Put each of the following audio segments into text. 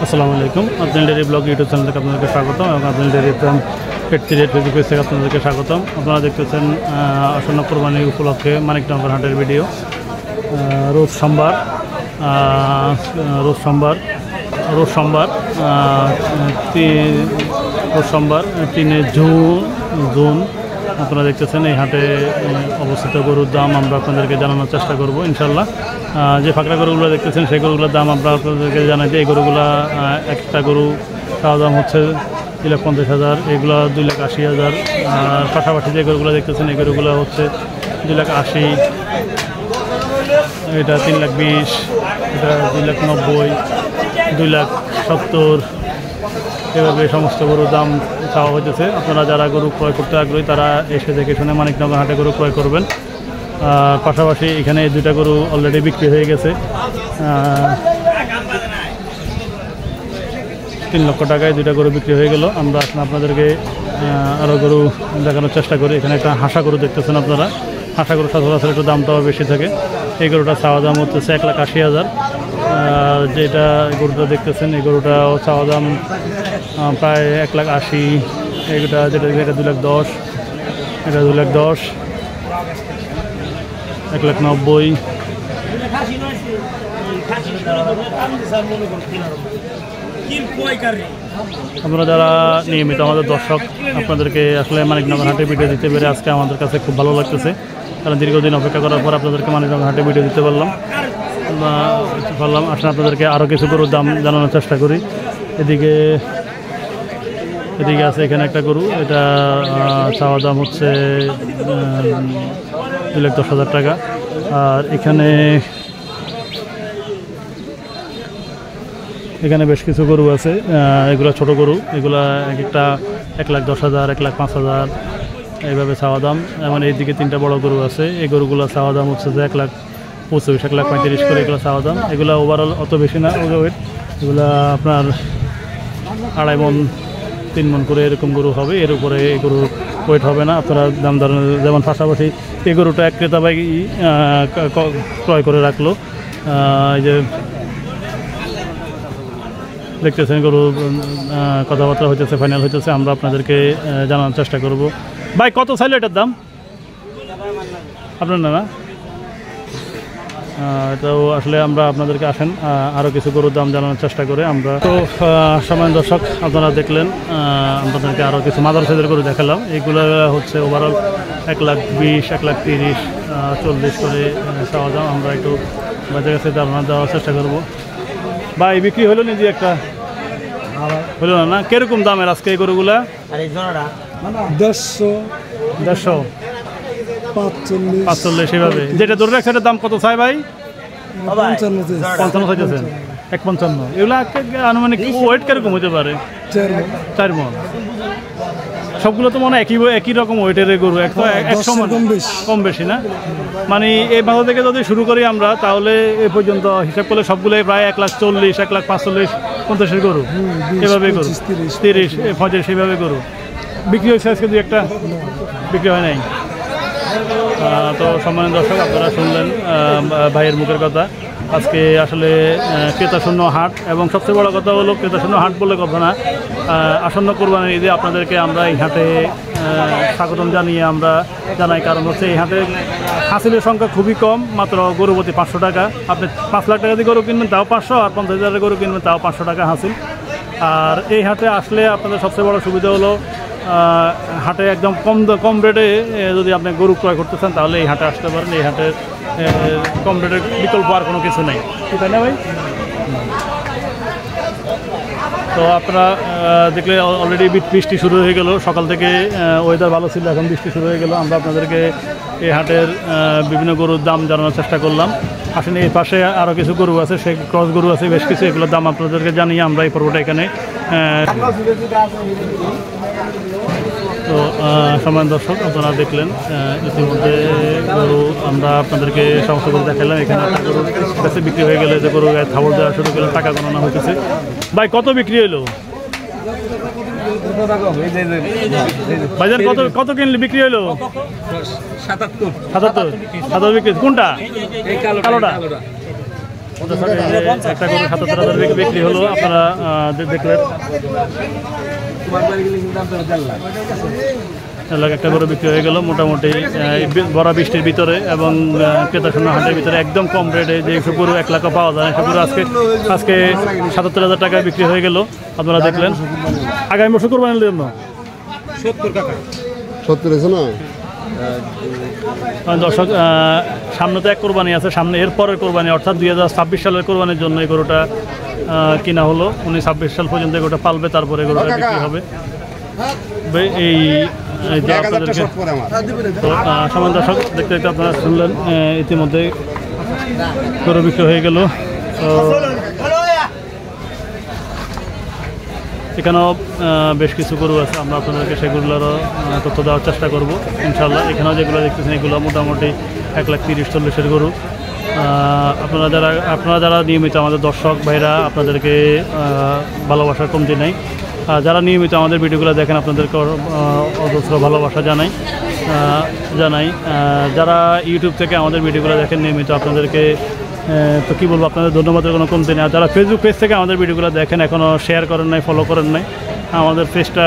আসসালামু আলাইকুম। Adnan dairy blog YouTube চ্যানেলে আপনাদেরকে স্বাগতম এবং Adnan dairy farm পেট্রি rate Facebook page থেকে আপনাদেরকে স্বাগতম। আপনারা দেখতেছেন আসন্ন কোরবানি উপলক্ষে মানিকনগর হাটের ভিডিও। রোজ সোমবার 3 জুন আপনারা দেখতেছেন এই হাটে অবস্থিত গরুর দাম আমরা আপনাদেরকে জানানোর চেষ্টা করব ইনশাল্লাহ। যে ফাঁকড়া গরুগুলো দেখতেছেন সেই গরুগুলোর দাম আমরা আপনাদেরকে জানাই যে এই গরুগুলা একটা গরু তার দাম হচ্ছে 2,50,000, এগুলো 2,80,000। আর পাশাপাশি যে গরুগুলো দেখতেছেন এই গরুগুলো হচ্ছে 2,80,000, এটা 3,20,000, এটা 2,90,000, 2,70,000, এভাবে সমস্ত গরুর দাম চাওয়া হইতেছে। আপনারা যারা গরু ক্রয় করতে আগ্রহী তারা এসে দেখে শুনে মানিকনগর হাটে গরু ক্রয় করবেন। পাশাপাশি এখানে 2টা গরু অলরেডি বিক্রি হয়ে গেছে 3 লক্ষ টাকায় 2টা গরু বিক্রি হয়ে গেল। আমরা আপনাদেরকে আরও গরু দেখানোর চেষ্টা করি। এখানে একটা হাঁসা গরু দেখতেছেন আপনারা। হাঁসা গরু সচরাচর একটু দামটাও বেশি থাকে। এই গরুটা চাওয়া দাম হচ্ছে 1,80,000। যেটা গরুটা দেখতেছেন এই গরুটাও চাওয়া দাম প্রায় 1,80,000। এইটা যেটা 2,10,000, এটা 2,10,000, 1,90,000। আপনারা যারা নিয়মিত আমাদের দর্শক, আপনাদেরকে আসলে মানিকনগর হাটে ভিডিও দিতে পেরে আজকে আমাদের কাছে খুব ভালো লাগতেছে। কারণ দীর্ঘদিন অপেক্ষা করার পর আপনাদেরকে মানিকনগর হাটে ভিডিও দিতে পারলাম। আসলে আপনাদেরকে আরও কিছু গরুর দাম জানানোর চেষ্টা করি। এদিকে আছে এখানে একটা গরু, এটা চাওয়া দাম হচ্ছে 2,10,000 টাকা। আর এখানে বেশ কিছু গরু আছে। এগুলো ছোট গরু, এগুলা একটা 1,10,000, 1,05,000 এইভাবে চাওয়া দাম। এবং এইদিকে 3টা বড় গরু আছে। এই গরুগুলো চাওয়া দাম হচ্ছে যে 1,25,000, 1,35,000 করে এগুলো চাওয়া দাম। এগুলো ওভারঅল অত বেশি না ওয়েট, এগুলো আপনার 2.5 মণ 3 মণ করে এরকম গরু হবে। এর উপরে এই গরু ওয়েট হবে না। আপনারা দাম ধরেন যেমন পাশাপাশি এই গরুটা এক ক্রেতা ভাই ক্রয় করে রাখলো। এই যে দেখতেছেন গরু কথাবার্তা হইতেছে, ফাইনাল হইতেছে। আমরা আপনাদেরকে জানানোর চেষ্টা করব। ভাই কত চাইলো এটার দাম আপনার? না তো আসলে আমরা আপনাদেরকে আসেন আরও কিছু গরুর দাম জানানোর চেষ্টা করে আমরা। তো সময় দর্শক আপনারা দেখলেন, আপনাদেরকে আরও কিছু মাদার সাইজের গরু দেখালাম। এইগুলো হচ্ছে ওভারঅল 1,20,000, 1,30,000, 40 করে চাওয়া দাম। আমরা একটু বাজার কাছে ধারণা দেওয়ার চেষ্টা করব। ভাই বিক্রি হলো নিজে একটা হলো না? কিরকম দামের আজকে এই গরুগুলা? 150, 45 সেভাবে। যেটা ধরে রাখছে এটার দাম কত চাই ভাই? 55 চাইতেছেন। 1,55। এগুলা আনুমানিক ওয়েট কিরকম হতে পারে? 4 মণ। সবগুলো তো মনে হয় একই রকম ওয়েটের গরু, কম বেশি না? মানে এই বাজার থেকে যদি শুরু করি আমরা তাহলে এ পর্যন্ত হিসাব করলে সবগুলোই প্রায় 1,40,000, 1,45,000, 50 গরু এভাবে গরু, 30, 35 সেভাবে গরু বিক্রি হয়েছে। আজকে 2-1টা বিক্রি হয় নাই। তো সম্মানিত দর্শক আপনারা শুনলেন ভাইয়ের মুখের কথা। আজকে আসলে ক্রেতা শূন্য হাট, এবং সবচেয়ে বড় কথা হলো ক্রেতা শূন্য হাট বলে কথা না, আসন্ন কোরবানির ঈদে আপনাদেরকে আমরা এই হাটে স্বাগতম জানাই। কারণ হচ্ছে এই হাটে হাসিলের সংখ্যা খুবই কম, মাত্র গরু প্রতি 500 টাকা। আপনি 5 লাখ টাকা দিয়ে গরু কিনবেন তাও 500, আর 50,000 গরু কিনবেন তাও 500 টাকা হাসিল। আর এই হাটে আসলে আপনাদের সবচেয়ে বড় সুবিধা হলো হাটে একদম কম রেটে যদি আপনি গরু ক্রয় করতে চান তাহলে এই হাটে আসতে পারেন। এই হাটে কম রেটের বিকল্প আর কোনো কিছু নেই, তাই না ভাই? তো আপনারা দেখলে অলরেডি বৃষ্টি শুরু হয়ে গেল। সকাল থেকে ওয়েদার ভালো ছিল, এখন বৃষ্টি শুরু হয়ে গেল। আমরা আপনাদেরকে এই হাটের বিভিন্ন গরুর দাম জানানোর চেষ্টা করলাম। আসলে এই পাশে আরও কিছু গরু আছে, সেই ক্রস গরু আছে বেশ কিছু, এগুলোর দাম আপনাদেরকে জানিয়ে আমরা এই পর্বটা এখানে। তো সম্মানিত দর্শক আপনারা দেখলেন ইতিমধ্যে গরু আমরা আপনাদেরকে সমস্ত গরু দেখালাম। এখানে একটা গরু কাছে বিক্রি হয়ে গেলে যে গরু গায়ে থাবড় দেওয়া শুরু করলে টাকা গণনা হইতেছে। ভাই কত বিক্রি হইলো? ভাইজান কত কিনলে বিক্রি হইলো? 77 বিক্রি। কোনটা? কালোটা। একটা গরু ৭৭,০০০ বিক্রি হলো, আপনারা দেখলেন। একটা গরু বিক্রি হয়ে গেল মোটামুটি বড় বৃষ্টির ভিতরে এবং ক্রেতা শূন্য হাটের ভিতরে একদম কম রেটে যে সব গরু 1 লাখ পাওয়া যায় সব গরু আজকে ৭৭,০০০ টাকায় বিক্রি হয়ে গেল, আপনারা দেখলেন। আগামী বছর কোরবানির জন্য 70 আছে না দর্শক, সামনে তো এক কোরবানি আছে, সামনে এর পরের কোরবানি অর্থাৎ 2026 সালের কোরবানির জন্য এই গরুটা কিনা হলো। উনি 26 সাল পর্যন্ত এই গরুটা পালবে, তারপরে এই গরুটা বিক্রি হবে। এই যে আপনাদেরকে সামান্য দর্শক দেখতে দেখতে আপনারা শুনলেন, ইতিমধ্যে গরু বিক্রি হয়ে গেল। এখানেও বেশ কিছু গরু আছে, আমরা আপনাদেরকে সেগুলোরও তথ্য দেওয়ার চেষ্টা করব ইনশাল্লাহ। এখানেও যেগুলো দেখতেছেন এগুলো মোটামুটি 1,30,40,000 গরু। আপনারা যারা নিয়মিত আমাদের দর্শক ভাইরা, আপনাদেরকে ভালোবাসার কমতি নাই। যারা নিয়মিত আমাদের ভিডিওগুলো দেখেন আপনাদেরকে অজস্র ভালোবাসা জানাই। যারা ইউটিউব থেকে আমাদের ভিডিওগুলো দেখেন নিয়মিত, আপনাদেরকে তো কী বলবো, আপনাদের ধন্যবাদের কোনো কমতি নেই। আর যারা ফেসবুক পেজ থেকে আমাদের ভিডিওগুলো দেখেন, এখনও শেয়ার করেন নাই, ফলো করেন নাই, আমাদের পেজটা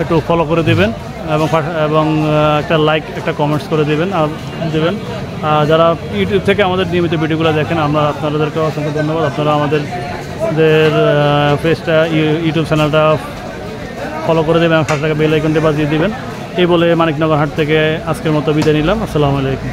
একটু ফলো করে দেবেন এবং একটা লাইক, একটা কমেন্টস করে দেবেন। যারা ইউটিউব থেকে আমাদের নিয়মিত ভিডিওগুলো দেখেন, আপনাদেরকে অসংখ্য ধন্যবাদ। আপনারা আমাদের পেজটা, ইউটিউব চ্যানেলটা ফলো করে দেবেন এবং সাথে বেল আইকনটি বাজিয়ে দেবেন। এই বলে মানিকনগর হাট থেকে আজকের মতো বিদায় নিলাম। আসসালামু আলাইকুম।